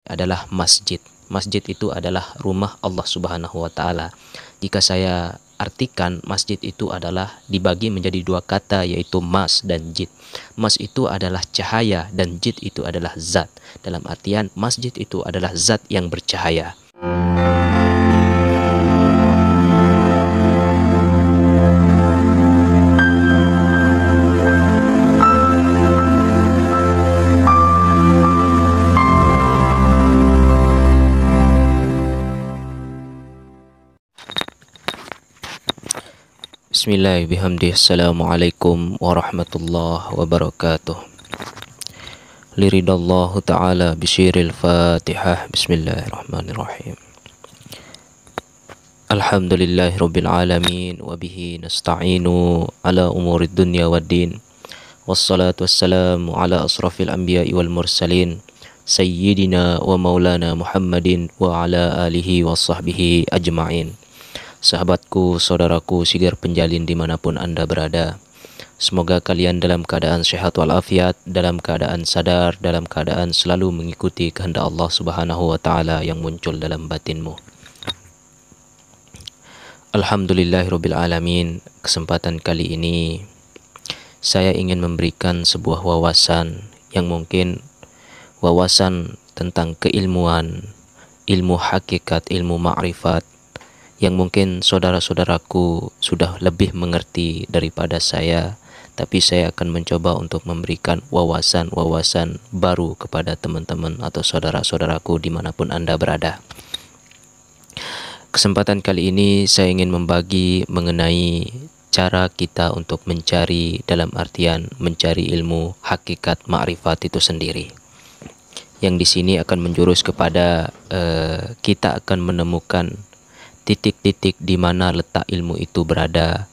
adalah masjid. Masjid itu adalah rumah Allah Subhanahu wa taala. Jika saya artikan, masjid itu adalah dibagi menjadi dua kata, yaitu mas dan jid. Mas itu adalah cahaya dan jid itu adalah zat. Dalam artian masjid itu adalah zat yang bercahaya. Bismillahirrahmanirrahim. Assalamualaikum warahmatullahi wabarakatuh. Liridallahu ta'ala bisyiril fatihah. Bismillahirrahmanirrahim. Alhamdulillahi rabbil alamin. Wabihi nasta'inu ala umurid dunya waddin. Wassalatu wassalamu ala asrafil anbiya'i wal mursalin, Sayyidina wa maulana Muhammadin wa ala alihi wa sahbihi ajma'in. Sahabatku, saudaraku, sigar penjalin dimanapun Anda berada, semoga kalian dalam keadaan sehat walafiat, dalam keadaan sadar, dalam keadaan selalu mengikuti kehendak Allah Subhanahu wa taala yang muncul dalam batinmu. Alhamdulillahirabbil alamin. Kesempatan kali ini saya ingin memberikan sebuah wawasan yang mungkin wawasan tentang keilmuan, ilmu hakikat, ilmu ma'rifat, yang mungkin saudara-saudaraku sudah lebih mengerti daripada saya, tapi saya akan mencoba untuk memberikan wawasan-wawasan baru kepada teman-teman atau saudara-saudaraku dimanapun Anda berada. Kesempatan kali ini saya ingin membagi mengenai cara kita untuk mencari, dalam artian mencari ilmu hakikat ma'rifat itu sendiri. Yang di sini akan menjurus kepada kita akan menemukan titik-titik di mana letak ilmu itu berada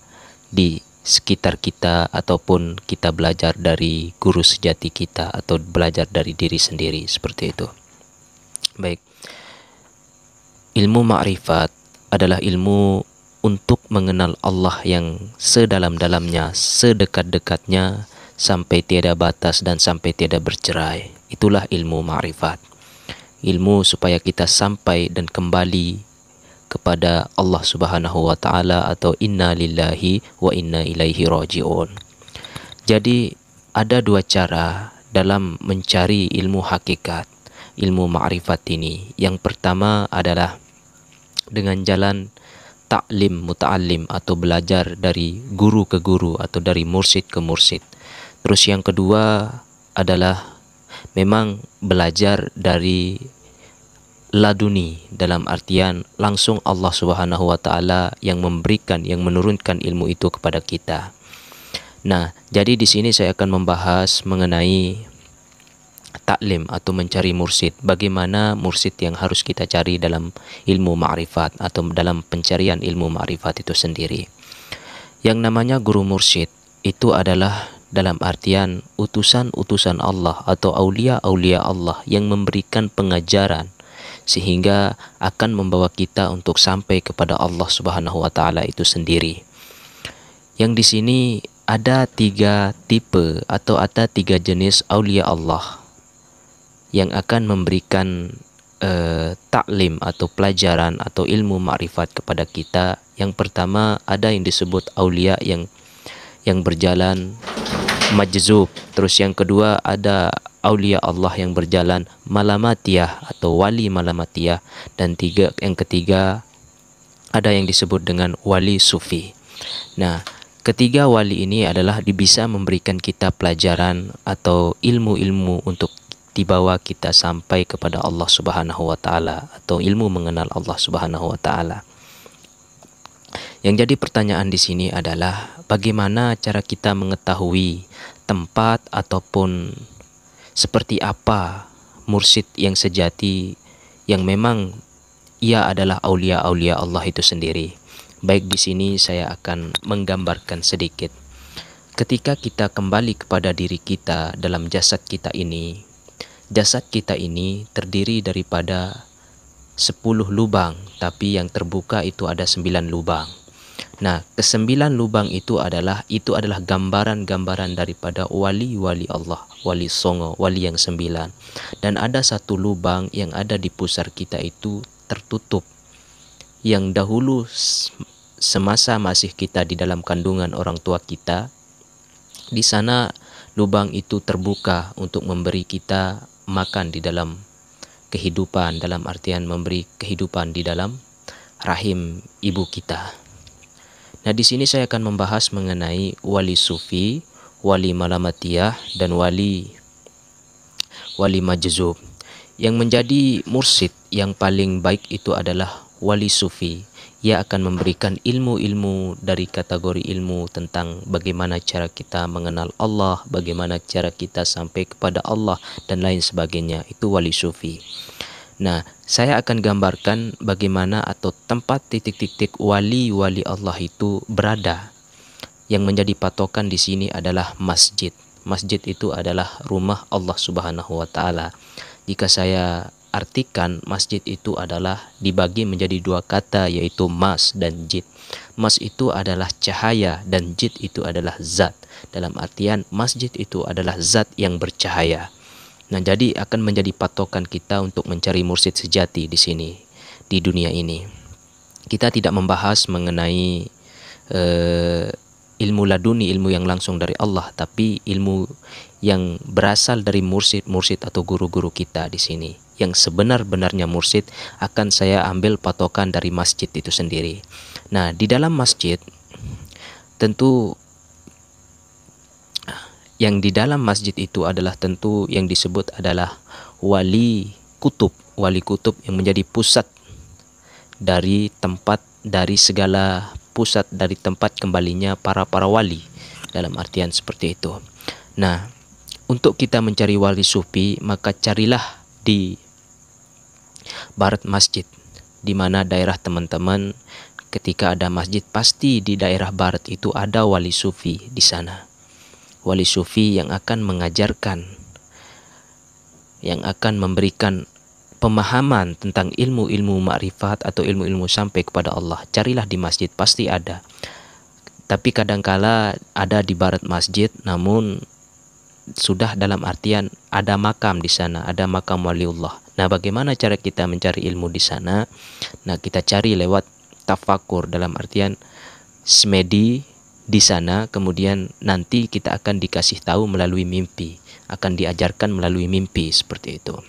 di sekitar kita, ataupun kita belajar dari guru sejati kita atau belajar dari diri sendiri, seperti itu. Baik. Ilmu ma'rifat adalah ilmu untuk mengenal Allah yang sedalam-dalamnya, sedekat-dekatnya, sampai tiada batas dan sampai tiada bercerai. Itulah ilmu ma'rifat. Ilmu supaya kita sampai dan kembali kepada Allah Subhanahu wa taala, atau inna lillahi wa inna ilaihi raji'un. Jadi ada dua cara dalam mencari ilmu hakikat, ilmu ma'rifat ini. Yang pertama adalah dengan jalan ta'lim muta'allim, atau belajar dari guru ke guru atau dari mursyid ke mursyid. Terus yang kedua adalah memang belajar dari laduni, dalam artian langsung Allah Subhanahu wa taala yang memberikan, yang menurunkan ilmu itu kepada kita. Nah, jadi di sini saya akan membahas mengenai taklim atau mencari mursyid. Bagaimana mursyid yang harus kita cari dalam ilmu ma'rifat atau dalam pencarian ilmu ma'rifat itu sendiri. Yang namanya guru mursyid itu adalah dalam artian utusan-utusan Allah atau aulia-aulia Allah yang memberikan pengajaran sehingga akan membawa kita untuk sampai kepada Allah Subhanahu wa taala itu sendiri. Yang di sini ada 3 tipe atau ada 3 jenis aulia Allah yang akan memberikan taklim atau pelajaran atau ilmu ma'rifat kepada kita. Yang pertama ada yang disebut aulia yang berjalan majzub. Terus yang kedua ada aulia Allah yang berjalan malamatiyah atau wali malamatiyah, dan yang ketiga ada yang disebut dengan wali sufi. Nah, ketiga wali ini adalah bisa memberikan kita pelajaran atau ilmu-ilmu untuk dibawa kita sampai kepada Allah Subhanahu wa taala, atau ilmu mengenal Allah Subhanahu wa taala. Yang jadi pertanyaan di sini adalah bagaimana cara kita mengetahui tempat ataupun seperti apa mursyid yang sejati yang memang ia adalah aulia-aulia Allah itu sendiri. Baik, di sini saya akan menggambarkan sedikit. Ketika kita kembali kepada diri kita dalam jasad kita ini terdiri daripada 10 lubang, tapi yang terbuka itu ada 9 lubang. Nah, kesembilan lubang itu adalah gambaran-gambaran daripada wali-wali Allah, wali songo, wali yang sembilan. Dan ada satu lubang yang ada di pusar kita itu tertutup, yang dahulu semasa masih kita di dalam kandungan orang tua kita, di sana lubang itu terbuka untuk memberi kita makan di dalam kehidupan, dalam artian memberi kehidupan di dalam rahim ibu kita. Nah, di sini saya akan membahas mengenai wali sufi, wali malamatiyah, dan wali majzub. Yang menjadi mursyid yang paling baik itu adalah wali sufi. Ia akan memberikan ilmu-ilmu dari kategori ilmu tentang bagaimana cara kita mengenal Allah, bagaimana cara kita sampai kepada Allah, dan lain sebagainya. Itu wali sufi. Nah, saya akan gambarkan bagaimana atau tempat titik-titik wali-wali Allah itu berada. Yang menjadi patokan di sini adalah masjid. Masjid itu adalah rumah Allah Subhanahu wa taala. Jika saya artikan, masjid itu adalah dibagi menjadi dua kata, yaitu mas dan jid. Mas itu adalah cahaya dan jid itu adalah zat. Dalam artian masjid itu adalah zat yang bercahaya. Nah, jadi akan menjadi patokan kita untuk mencari mursyid sejati di sini, di dunia ini. Kita tidak membahas mengenai ilmu laduni, ilmu yang langsung dari Allah, tapi ilmu yang berasal dari mursyid atau guru-guru kita di sini. Yang sebenar-benarnya mursyid akan saya ambil patokan dari masjid itu sendiri. Nah, di dalam masjid tentu yang di dalam masjid itu adalah tentu yang disebut adalah wali kutub yang menjadi pusat dari segala pusat dari tempat kembalinya para wali, dalam artian seperti itu. Nah, untuk kita mencari wali sufi, maka carilah di barat masjid, di mana daerah teman-teman ketika ada masjid pasti di daerah barat itu ada wali sufi di sana. Wali sufi yang akan mengajarkan, yang akan memberikan pemahaman tentang ilmu-ilmu ma'rifat atau ilmu-ilmu sampai kepada Allah. Carilah di masjid, pasti ada. Tapi kadangkala ada di barat masjid, namun sudah dalam artian ada makam di sana, ada makam waliullah. Nah, bagaimana cara kita mencari ilmu di sana? Nah, kita cari lewat tafakur, dalam artian semedi di sana, kemudian nanti kita akan dikasih tahu melalui mimpi, akan diajarkan melalui mimpi seperti itu.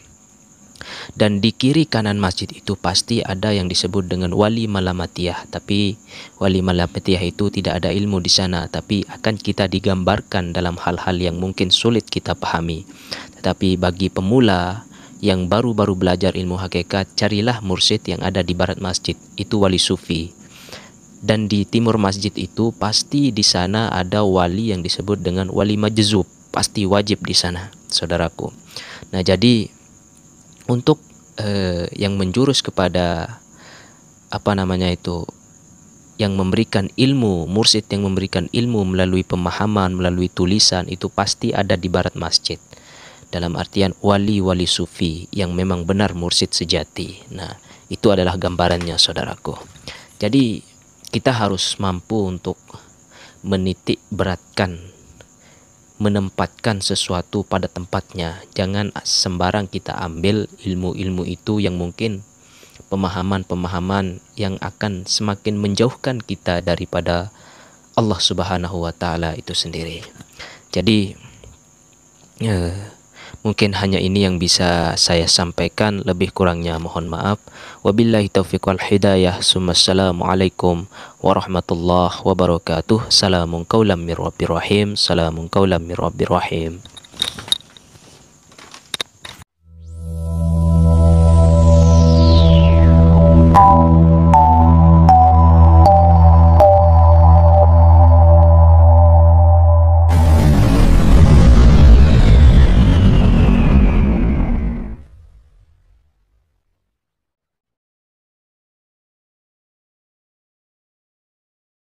Dan di kiri kanan masjid itu pasti ada yang disebut dengan wali malamatiyah, tapi wali malamatiyah itu tidak ada ilmu di sana, tapi akan kita digambarkan dalam hal-hal yang mungkin sulit kita pahami. Tetapi bagi pemula yang baru-baru belajar ilmu hakikat, carilah mursyid yang ada di barat masjid, itu wali sufi. Dan di timur masjid itu pasti di sana ada wali yang disebut dengan wali majzub, pasti wajib di sana, saudaraku. Nah, jadi untuk yang menjurus kepada yang memberikan ilmu, mursyid yang memberikan ilmu melalui pemahaman, melalui tulisan, itu pasti ada di barat masjid. Dalam artian wali-wali sufi yang memang benar mursyid sejati. Nah, itu adalah gambarannya, saudaraku. Jadi kita harus mampu untuk menitik beratkan, menempatkan sesuatu pada tempatnya. Jangan sembarang kita ambil ilmu-ilmu itu yang mungkin pemahaman-pemahaman yang akan semakin menjauhkan kita daripada Allah Subhanahu wa taala itu sendiri. Jadi mungkin hanya ini yang bisa saya sampaikan, lebih kurangnya mohon maaf. Wabillahi taufiq wal hidayah. Assalamualaikum warahmatullahi wabarakatuh. Salamun qaulam mir rabbir rahim. Salamun qaulam mir rabbir rahim.